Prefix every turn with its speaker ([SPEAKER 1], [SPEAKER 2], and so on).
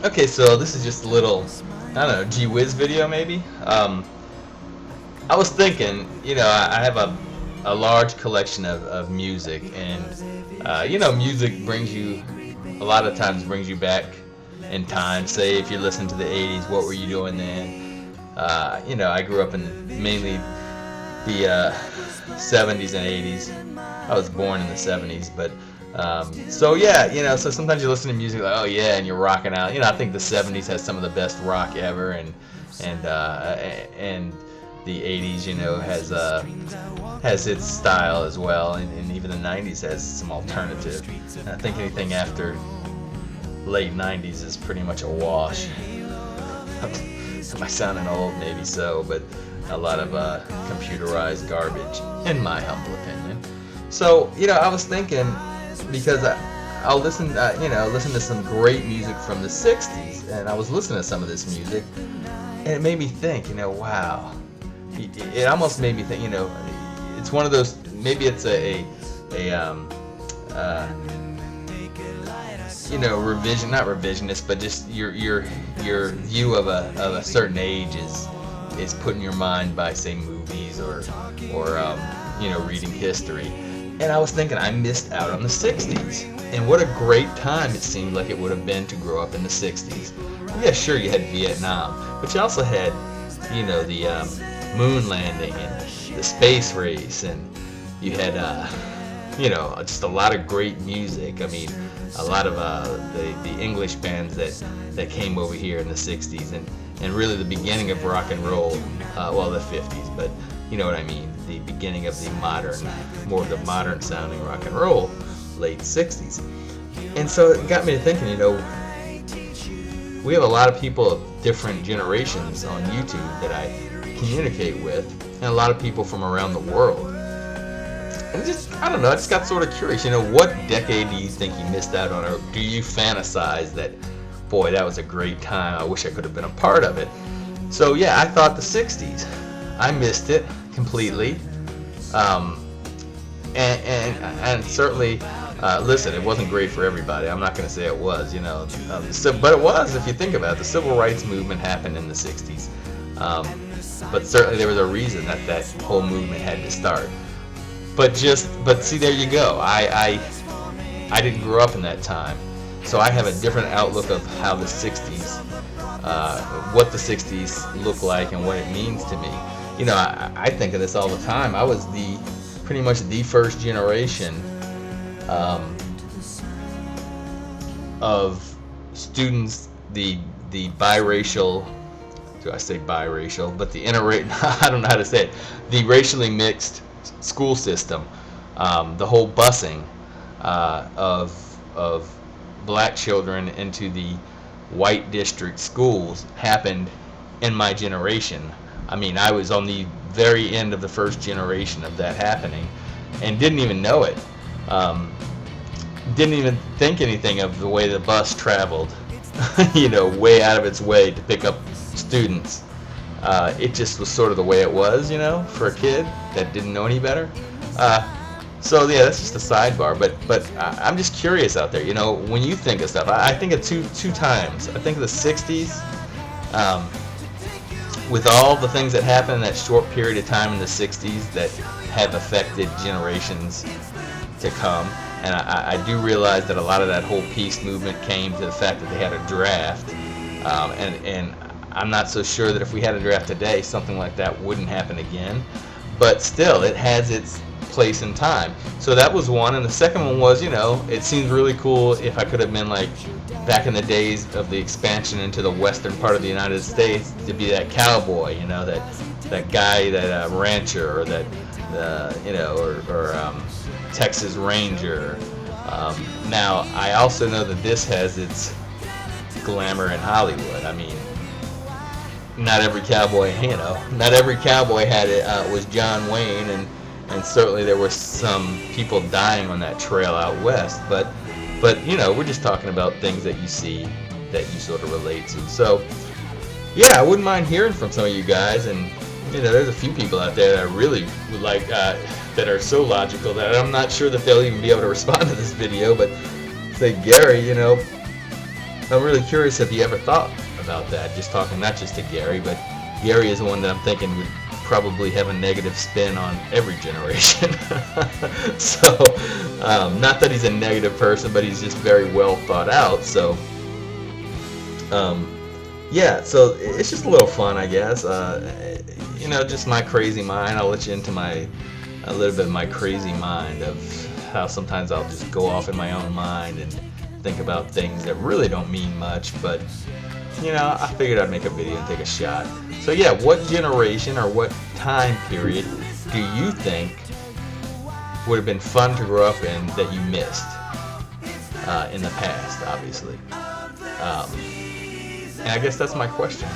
[SPEAKER 1] Okay, so this is just a little, I don't know, gee whiz video maybe. I was thinking, I have a large collection of music, and music brings you a lot of times brings you back in time. Say if you're listening to the '80s, what were you doing then? I grew up in mainly the '70s and '80s. I was born in the '70s, but so yeah, so sometimes you listen to music like, oh yeah, and you're rocking out. I think the '70s has some of the best rock ever, and the '80s, has its style as well, and even the '90s has some alternative. And I think anything after late '90s is pretty much a wash. Am I sounding old? Maybe so, but a lot of computerized garbage, in my humble opinion. So, I was thinking, because I'll listen to some great music from the '60s, and I was listening to some of this music, and it made me think, wow. It almost made me think, it's one of those. Maybe it's a revision, not revisionist, but just your view of a certain age is put in your mind by, say, movies or reading history. And I was thinking, I missed out on the '60s, and what a great time it seemed like it would have been to grow up in the '60s. Yeah, sure, you had Vietnam, but you also had, the moon landing and the space race, and you had just a lot of great music. I mean, a lot of the English bands that came over here in the '60s, and really the beginning of rock and roll, the '50s, but you know what I mean, the beginning of the more of the modern sounding rock and roll, late '60s. And so it got me to thinking, we have a lot of people of different generations on YouTube that I communicate with, and a lot of people from around the world. And I don't know, I just got sort of curious, what decade do you think you missed out on, or do you fantasize that, boy, that was a great time, I wish I could have been a part of it? So yeah, I thought the '60s. I missed it completely. And certainly, listen, it wasn't great for everybody. I'm not going to say it was, but it was, if you think about it. The civil rights movement happened in the '60s. But certainly there was a reason that whole movement had to start. But see, there you go. I didn't grow up in that time, so I have a different outlook of how the '60s, what the '60s look like and what it means to me. I think of this all the time. I was pretty much the first generation of students, the biracial. Do I say biracial? But the I don't know how to say it. The racially mixed school system, the whole busing of black children into the white district schools happened in my generation. I mean, I was on the very end of the first generation of that happening, and didn't even know it. Didn't even think anything of the way the bus traveled, way out of its way to pick up students. It just was sort of the way it was, for a kid that didn't know any better. So yeah, that's just a sidebar. But I'm just curious out there. When you think of stuff, I think of two times. I think of the '60s, with all the things that happened in that short period of time in the '60s that have affected generations to come. And I do realize that a lot of that whole peace movement came to the fact that they had a draft, and I'm not so sure that if we had a draft today, something like that wouldn't happen again. But still, it has its place in time. So that was one. And the second one was, it seems really cool if I could have been like back in the days of the expansion into the western part of the United States, to be that cowboy, that guy, that rancher, or that, or Texas Ranger. Now, I also know that this has its glamour in Hollywood. I mean, not every cowboy had it. Was John Wayne, and certainly there were some people dying on that trail out west. But we're just talking about things that you see that you sort of relate to. So yeah, I wouldn't mind hearing from some of you guys, and there's a few people out there that I really would like, that are so logical that I'm not sure that they'll even be able to respond to this video. But say, Gary, I'm really curious if you ever thought about that, just talking not just to Gary, but Gary is the one that I'm thinking would probably have a negative spin on every generation. So, not that he's a negative person, but he's just very well thought out. So, yeah, so it's just a little fun, I guess. Just my crazy mind. I'll let you into a little bit of my crazy mind of how sometimes I'll just go off in my own mind and think about things that really don't mean much, but I figured I'd make a video and take a shot. So yeah, what generation or what time period do you think would have been fun to grow up in that you missed in the past, obviously? And I guess that's my question.